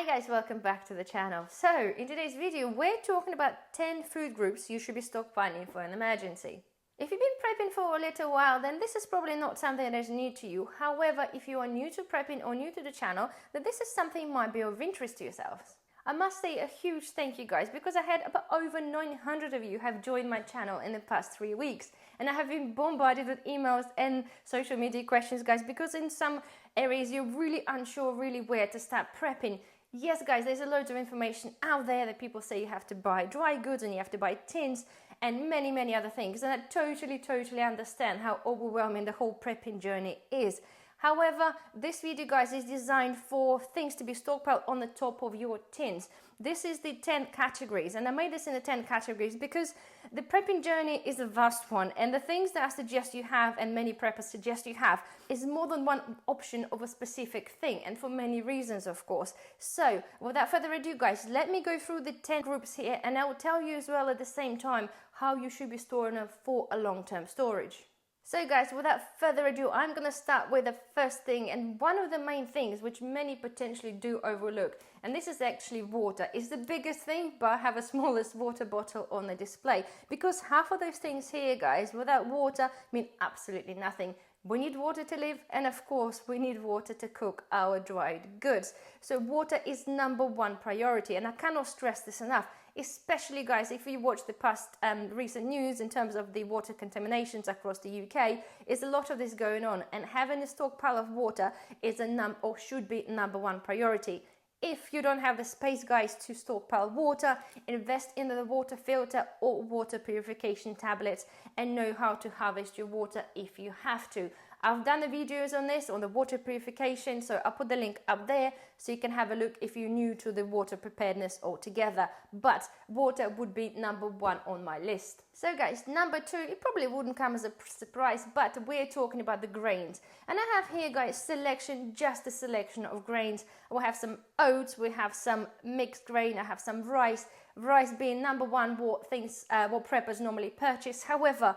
guys, welcome back to the channel. So in today's video we're talking about 10 food groups you should be stockpiling for an emergency. If you've been prepping for a little while, then this is probably not something that is new to you. However, if you are new to prepping or new to the channel, then this is something that might be of interest to yourselves. I must say a huge thank you guys, because I had about over 900 of you have joined my channel in the past 3 weeks, and I have been bombarded with emails and social media questions guys, because in some areas you're really unsure really where to start prepping. Yes guys, there's a load of information out there that people say you have to buy dry goods and you have to buy tins and many other things, and I totally understand how overwhelming the whole prepping journey is. However, this video guys is designed for things to be stockpiled on the top of your tins. This is the 10 categories, and I made this in the 10 categories because the prepping journey is a vast one, and the things that I suggest you have and many preppers suggest you have is more than one option of a specific thing, and for many reasons of course. So without further ado guys, let me go through the 10 groups here, and I will tell you as well at the same time how you should be storing them for a long-term storage. So guys, without further ado, I'm going to start with the first thing, and one of the main things which many potentially do overlook, and this is actually water. It's the biggest thing, but I have a smallest water bottle on the display, because half of those things here guys, without water, mean absolutely nothing. We need water to live, and of course we need water to cook our dried goods. So water is number one priority, and I cannot stress this enough, especially guys if you watch the past recent news in terms of the water contaminations across the UK. Is a lot of this going on, and having a stockpile of water is should be number one priority. If you don't have the space guys to stockpile water, invest in the water filter or water purification tablets, and know how to harvest your water if you have to. I've done the videos on this, on the water purification, so I'll put the link up there so you can have a look if you're new to the water preparedness altogether. But water would be number one on my list. So guys, number two, it probably wouldn't come as a surprise, but we're talking about the grains. And I have here guys just a selection of grains. We'll have some oats, we have some mixed grain, I have some rice. Rice being number one what preppers normally purchase. However,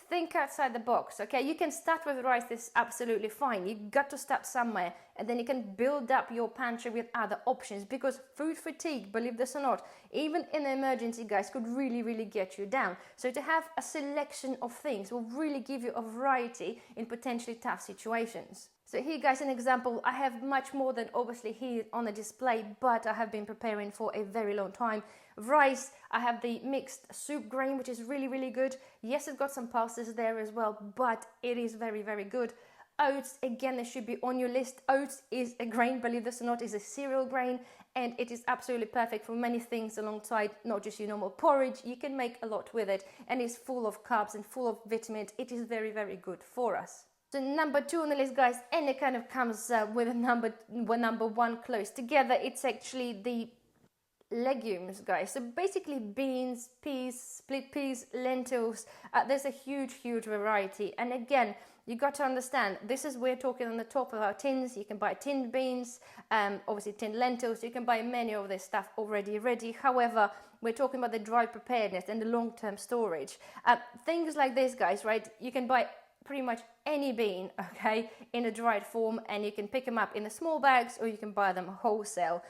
think outside the box, okay? You can start with rice, this is absolutely fine. You got to start somewhere, and then you can build up your pantry with other options, because food fatigue, believe this or not, even in an emergency guys, could really get you down. So to have a selection of things will really give you a variety in potentially tough situations. So here guys, an example, I have much more than obviously here on the display, but I have been preparing for a very long time. Rice, I have the mixed soup grain, which is really good. Yes, it's got some pulses there as well, but it is very good. Oats, again, they should be on your list. Oats is a grain, believe this or not, is a cereal grain, and it is absolutely perfect for many things alongside not just your normal porridge. You can make a lot with it, and it's full of carbs and full of vitamins. It is very good for us. So number two on the list guys, and it kind of comes with a number one close together, it's actually the legumes guys. So basically beans, peas, split peas, lentils, there's a huge variety. And again, you got to understand, this is we're talking on the top of our tins. You can buy tinned beans, obviously tinned lentils, you can buy many of this stuff already ready. However, we're talking about the dry preparedness and the long-term storage. Things like this guys, right, you can buy pretty much any bean, okay, in a dried form, and you can pick them up in the small bags or you can buy them wholesale.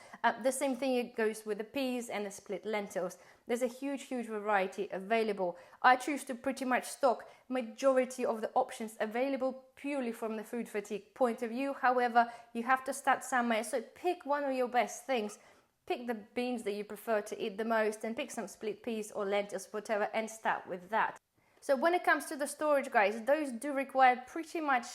The same thing goes with the peas and the split lentils. There's a huge variety available. I choose to pretty much stock majority of the options available purely from the food fatigue point of view. However, you have to start somewhere, so pick one of your best things. Pick the beans that you prefer to eat the most, and pick some split peas or lentils, whatever, and start with that. So when it comes to the storage guys, those do require pretty much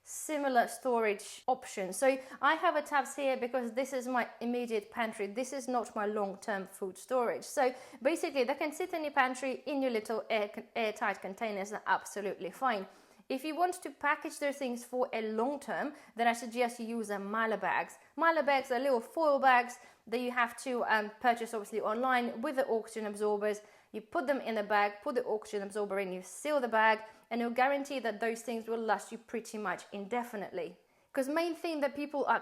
similar storage options. So I have a tabs here because this is my immediate pantry. This is not my long-term food storage. So basically they can sit in your pantry in your little airtight containers, and absolutely fine. If you want to package those things for a long term, then I suggest you use Mylar bags. Mylar bags are little foil bags that you have to purchase obviously online with the oxygen absorbers. You put them in a bag, put the oxygen absorber in, you seal the bag, and you'll guarantee that those things will last you pretty much indefinitely. Because main thing that people are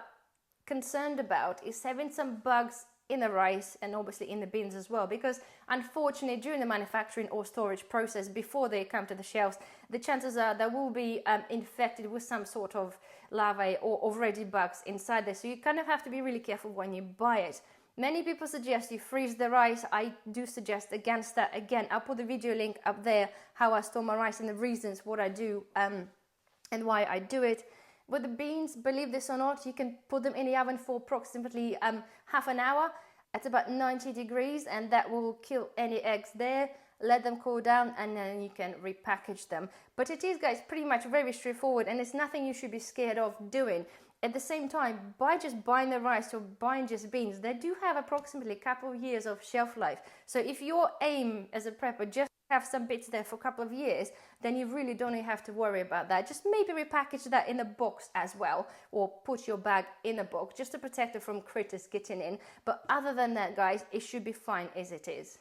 concerned about is having some bugs in the rice and obviously in the beans as well, because unfortunately during the manufacturing or storage process before they come to the shelves, the chances are they will be infected with some sort of larvae or already bugs inside there, so you kind of have to be really careful when you buy it. Many people suggest you freeze the rice. I do suggest against that. Again, I'll put the video link up there, how I store my rice and the reasons what I do and why I do it. With the beans, believe this or not, you can put them in the oven for approximately half an hour at about 90 degrees, and that will kill any eggs there. Let them cool down and then you can repackage them. But it is, guys, pretty much very straightforward, and it's nothing you should be scared of doing. At the same time, by just buying the rice or buying just beans, they do have approximately a couple of years of shelf life. So if your aim as a prepper just have some bits there for a couple of years, then you really don't have to worry about that. Just maybe repackage that in a box as well, or put your bag in a box just to protect it from critters getting in. But other than that, guys, it should be fine as it is.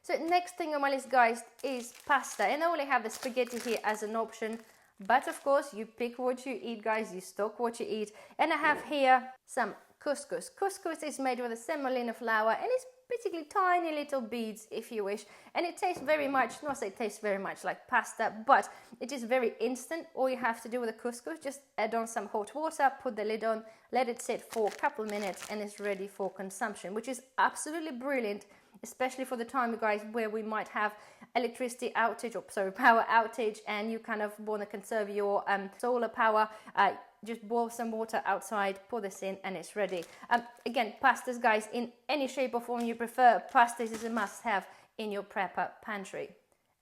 So next thing on my list, guys, is pasta, and I only have the spaghetti here as an option. But of course, you pick what you eat, guys, you stock what you eat. And I have here some couscous. Couscous is made with a semolina flour, and it's basically tiny little beads, if you wish. And it tastes very much, not say it tastes very much like pasta, but it is very instant. All you have to do with the couscous, just add on some hot water, put the lid on, let it sit for a couple of minutes, and it's ready for consumption, which is absolutely brilliant, especially for the time, guys, where we might have electricity outage, or sorry, power outage, and you kind of want to conserve your solar power. Just boil some water outside, pour this in, and it's ready. Again, pastas, guys, in any shape or form you prefer, pastas is a must-have in your prepper pantry.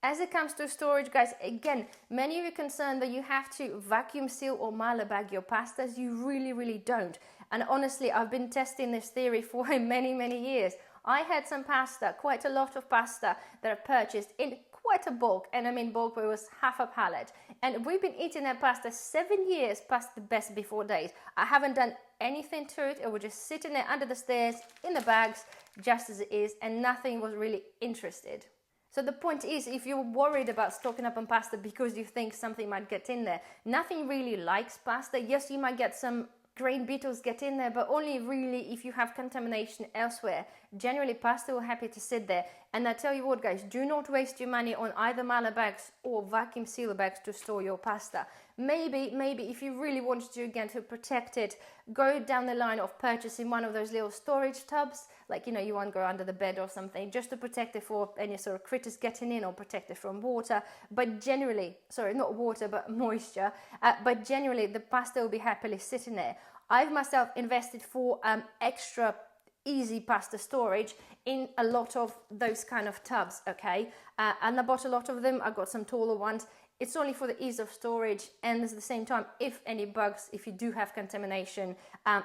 As it comes to storage, guys, again, many of you are concerned that you have to vacuum seal or Malabag your pastas. You really don't. And honestly, I've been testing this theory for many years. I had some pasta, quite a lot of pasta that I purchased in quite a bulk, and I mean bulk where it was half a pallet. And we've been eating that pasta 7 years past the best before date. I haven't done anything to it. It was just sitting there under the stairs in the bags, just as it is, and nothing was really interested. So the point is, if you're worried about stocking up on pasta because you think something might get in there, nothing really likes pasta. Yes, you might get some grain beetles get in there, but only really if you have contamination elsewhere. Generally, pasta will happy to sit there. And I tell you what, guys, do not waste your money on either Malabags or vacuum seal bags to store your pasta. Maybe if you really wanted to, again, to protect it, go down the line of purchasing one of those little storage tubs, like, you know, you want to go under the bed or something, just to protect it for any sort of critters getting in, or protect it from water. But generally, sorry, not water, but moisture. But generally, the pasta will be happily sitting there. I've myself invested for extra easy pasta storage in a lot of those kind of tubs, okay? And I bought a lot of them. I got some taller ones. It's only for the ease of storage, and at the same time, if any bugs, if you do have contamination,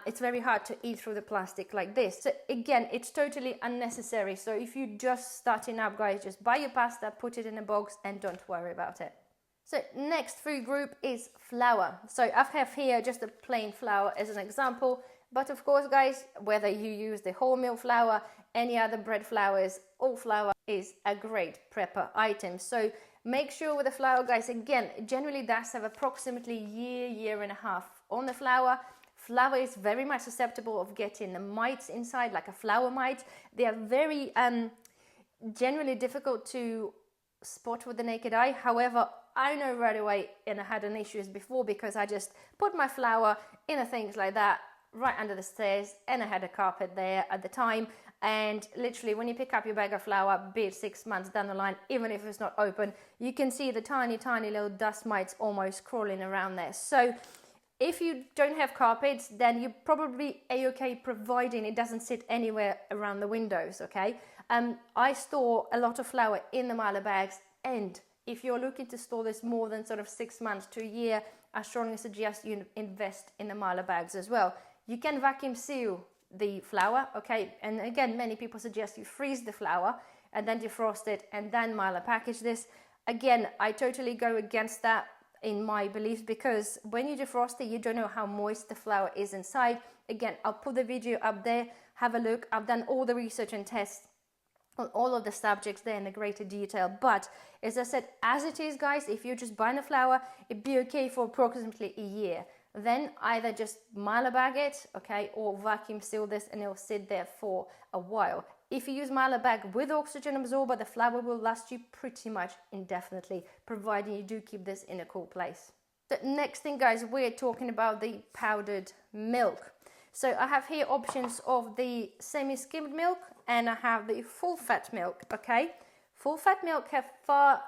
it's very hard to eat through the plastic like this. So again, it's totally unnecessary. So if you're just starting up, guys, just buy your pasta, put it in a box, and don't worry about it. So next food group is flour. So I have here just a plain flour as an example. But of course, guys, whether you use the wholemeal flour, any other bread flours, all flour is a great prepper item. So make sure with the flour, guys, again, generally does have approximately year and a half on the flour. Flour is very much susceptible of getting the mites inside, like a flour mite. They are very generally difficult to spot with the naked eye. However, I know right away, and I had an issues before, because I just put my flour in things like that right under the stairs, and I had a carpet there at the time, and literally when you pick up your bag of flour, be it 6 months down the line, even if it's not open, you can see the tiny little dust mites almost crawling around there. So if you don't have carpets, then you're probably a-okay, providing it doesn't sit anywhere around the windows, okay? I store a lot of flour in the Mala bags, and if you're looking to store this more than sort of 6 months to a year, I strongly suggest you invest in the Mala bags as well. You can vacuum seal the flour, okay? And again, many people suggest you freeze the flour and then defrost it and then Mala package this. Again, I totally go against that in my beliefs, because when you defrost it, you don't know how moist the flour is inside. Again, I'll put the video up there, have a look. I've done all the research and tests on all of the subjects there in a greater detail. But as I said, as it is, guys, if you're just buying the flour, it'd be okay for approximately a year. then either just Milabag it, okay, or vacuum seal this and it'll sit there for a while. If you use Milabag with oxygen absorber, the flour will last you pretty much indefinitely, providing you do keep this in a cool place. The next thing, guys, we're talking about the powdered milk. So I have here options of the semi-skimmed milk and I have the full fat milk, okay? Full fat milk have far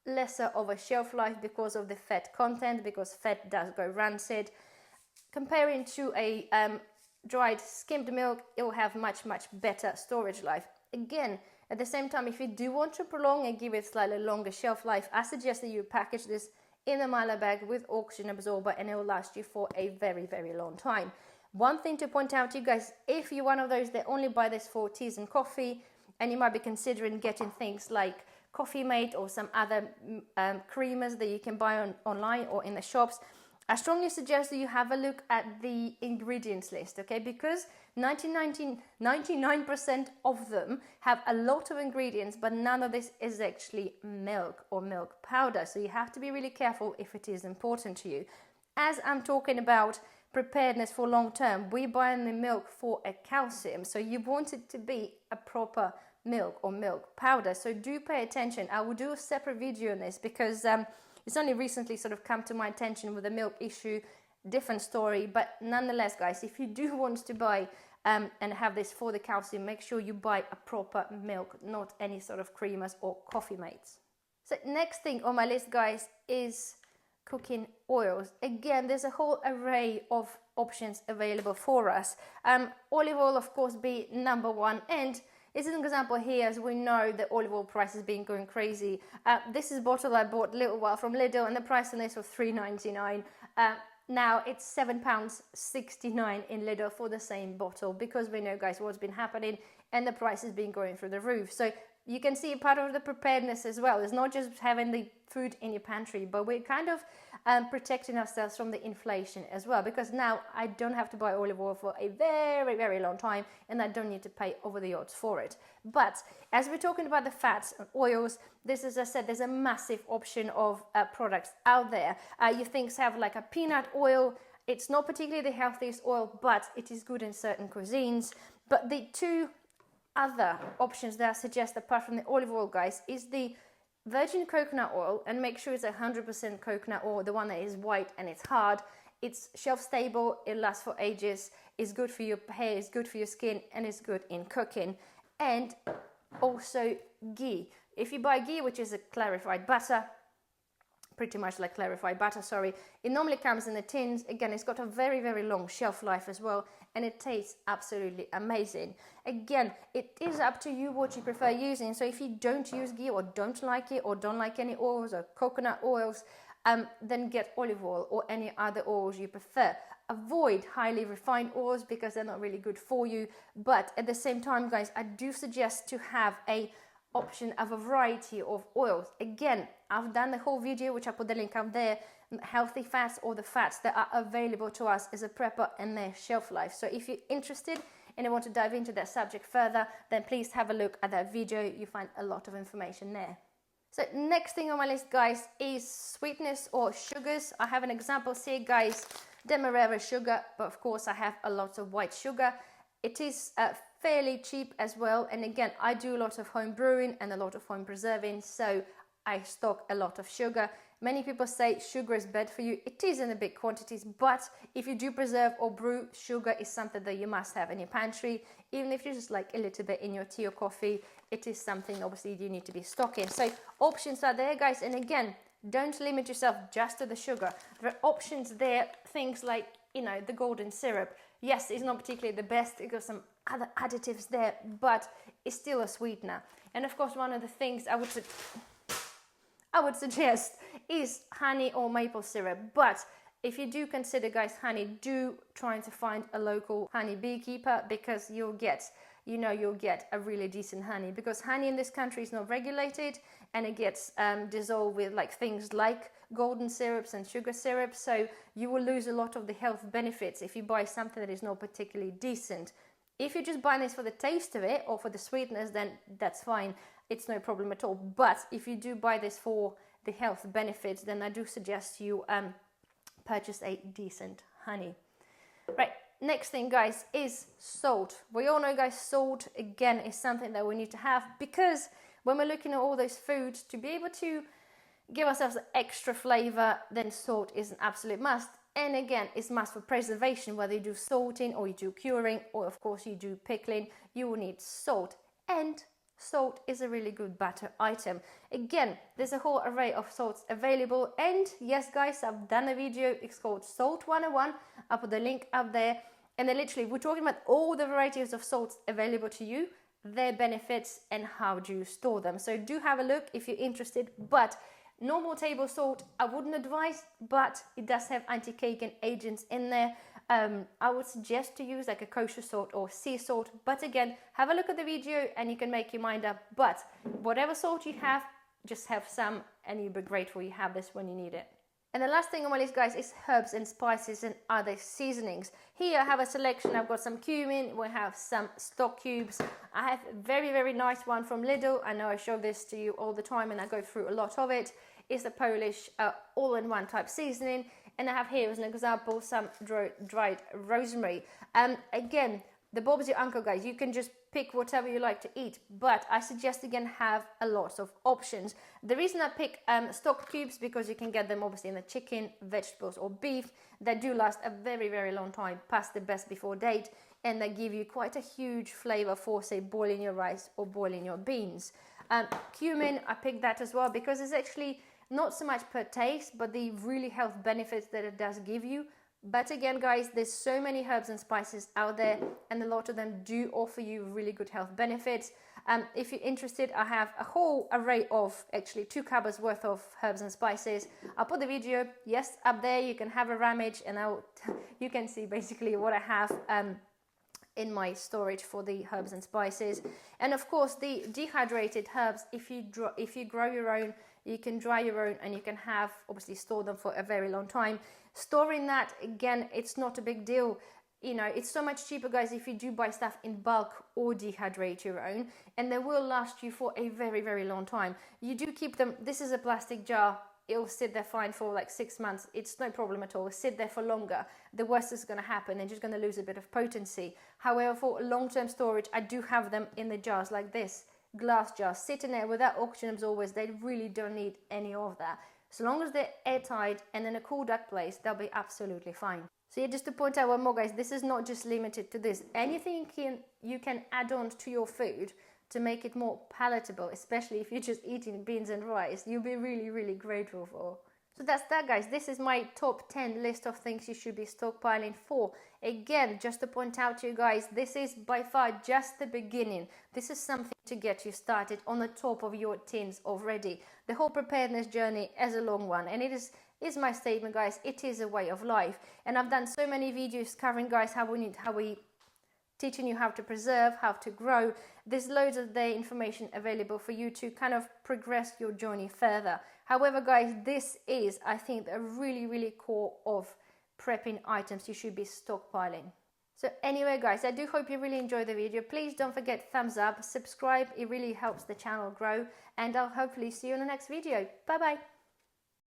lesser of a shelf life because of the fat content, because fat does go rancid. Comparing to a dried skimmed milk, it will have much better storage life. Again, at the same time, if you do want to prolong and give it slightly longer shelf life, I suggest that you package this in a Milabag with oxygen absorber and it will last you for a very long time. One thing to point out to you guys, if you're one of those that only buy this for teas and coffee, and you might be considering getting things like Coffee Mate or some other creamers that you can buy online or in the shops, I strongly suggest that you have a look at the ingredients list, okay? Because 99% of them have a lot of ingredients, but none of this is actually milk or milk powder. So you have to be really careful if it is important to you. As I'm talking about preparedness for long term, we buy the milk for a calcium. So you want it to be a proper milk or milk powder. So do pay attention. I will do a separate video on this because it's only recently sort of come to my attention with the milk issue, different story. But nonetheless, guys, if you do want to buy and have this for the calcium, make sure you buy a proper milk, not any sort of creamers or Coffee Mates. So next thing on my list, guys, is cooking oils. Again, there's a whole array of options available for us. Olive oil, of course, be number one, and this is an example here, as we know that olive oil price has been going crazy. This is a bottle I bought a little while from Lidl, and the price on this was £3.99. Now it's £7.69 in Lidl for the same bottle, because we know, guys, what's been happening and the price has been going through the roof. So you can see part of the preparedness as well. It's not just having the food in your pantry, but we're kind of protecting ourselves from the inflation as well, because now I don't have to buy olive oil for a very long time, and I don't need to pay over the odds for it. But as we're talking about the fats and oils, this, as I said, there's a massive option of products out there. You things have like a peanut oil. It's not particularly the healthiest oil, but it is good in certain cuisines. But the two other options that I suggest, apart from the olive oil, guys, is the virgin coconut oil, and make sure it's 100% coconut oil, the one that is white and it's hard. It's shelf stable, it lasts for ages, it's good for your hair, it's good for your skin, and it's good in cooking. And also ghee. If you buy ghee, which is a clarified butter, pretty much like clarified butter, sorry, it normally comes in the tins. Again, it's got a very long shelf life as well, and it tastes absolutely amazing. Again, it is up to you what you prefer using. So if you don't use ghee or don't like it, or don't like any oils or coconut oils, then get olive oil or any other oils you prefer. Avoid highly refined oils because they're not really good for you. But at the same time, guys, I do suggest to have a option of a variety of oils. Again, I've done the whole video, which I put the link up there, healthy fats, or the fats that are available to us as a prepper and their shelf life. So if you're interested and you want to dive into that subject further, then please have a look at that video. You find a lot of information there. So next thing on my list, guys, is sweetness or sugars. I have an example here, guys, Demerara sugar, but of course I have a lot of white sugar. It is fairly cheap as well, and again, I do a lot of home brewing and a lot of home preserving, so I stock a lot of sugar. Many people say sugar is bad for you. It is in the big quantities, but if you do preserve or brew, sugar is something that you must have in your pantry. Even if you just like a little bit in your tea or coffee, it is something obviously you need to be stocking. So options are there, guys, and again, don't limit yourself just to the sugar. There are options there, things like, you know, the golden syrup. Yes, it's not particularly the best. It got some other additives there, but it's still a sweetener. And of course, one of the things I would suggest is honey or maple syrup. But if you do consider, guys, honey, do try to find a local honey beekeeper, because you'll get a really decent honey, because honey in this country is not regulated, and it gets dissolved with like things like golden syrups and sugar syrup, so you will lose a lot of the health benefits if you buy something that is not particularly decent. If you just buy this for the taste of it or for the sweetness, then that's fine, it's no problem at all. But if you do buy this for the health benefits, then I do suggest you purchase a decent honey. Right, next thing guys is salt. We all know guys, salt again is something that we need to have, because when we're looking at all those foods, to be able to give ourselves extra flavor, then salt is an absolute must. And again, it's must for preservation, whether you do salting or you do curing, or of course you do pickling, you will need salt. And salt is a really good butter item. Again, there's a whole array of salts available, and yes guys, I've done a video, it's called Salt 101. I'll put the link up there, and then literally we're talking about all the varieties of salts available to you, their benefits, and how do you store them. So do have a look if you're interested. But normal table salt I wouldn't advise, but it does have anti-caking agents in there. I would suggest to use like a kosher salt or sea salt, but again, have a look at the video and you can make your mind up. But whatever salt you have, just have some, and you'll be grateful you have this when you need it. And the last thing on my list guys is herbs and spices and other seasonings. Here I have a selection. I've got some cumin, we have some stock cubes. I have a very nice one from Lidl. I know I show this to you all the time and I go through a lot of it. It's a Polish all-in-one type seasoning. And I have here as an example some dried rosemary. Again, the Bob's your uncle guys, you can just pick whatever you like to eat, but I suggest again have a lot of options. The reason I pick stock cubes, because you can get them obviously in the chicken, vegetables or beef that do last a very long time past the best before date, and they give you quite a huge flavor for say boiling your rice or boiling your beans. Cumin, I picked that as well because it's actually not so much per taste, but the really health benefits that it does give you. But again guys, there's so many herbs and spices out there, and a lot of them do offer you really good health benefits. If you're interested, I have a whole array of actually 2 cupboards worth of herbs and spices. I'll put the video, yes, up there. You can have a rummage and you can see basically what I have in my storage for the herbs and spices. And of course the dehydrated herbs, if you grow your own, you can dry your own, and you can have obviously store them for a very long time. Storing that, again, it's not a big deal. You know, it's so much cheaper guys if you do buy stuff in bulk or dehydrate your own, and they will last you for a very long time. You do keep them, this is a plastic jar, it'll sit there fine for like 6 months. It's no problem at all. Sit there for longer. The worst is going to happen. They're just going to lose a bit of potency. However, for long-term storage, I do have them in the jars like this, glass jars, sitting there without oxygen absorbers. They really don't need any of that. So long as they're airtight and in a cool, dark place, they'll be absolutely fine. So yeah, just to point out one more guys, this is not just limited to this. Anything you can add on to your food to make it more palatable, especially if you're just eating beans and rice, you'll be really grateful for. So that's that guys, this is my top 10 list of things you should be stockpiling for. Again, just to point out to you guys, this is by far just the beginning. This is something to get you started on the top of your tins already. The whole preparedness journey is a long one, and it is my statement guys, it is a way of life. And I've done so many videos covering guys how we teaching you how to preserve, how to grow. There's loads of the information available for you to kind of progress your journey further. However guys, this is, I think, a really core of prepping items you should be stockpiling. So anyway guys, I do hope you really enjoyed the video. Please don't forget thumbs up, subscribe, it really helps the channel grow, and I'll hopefully see you in the next video. Bye bye.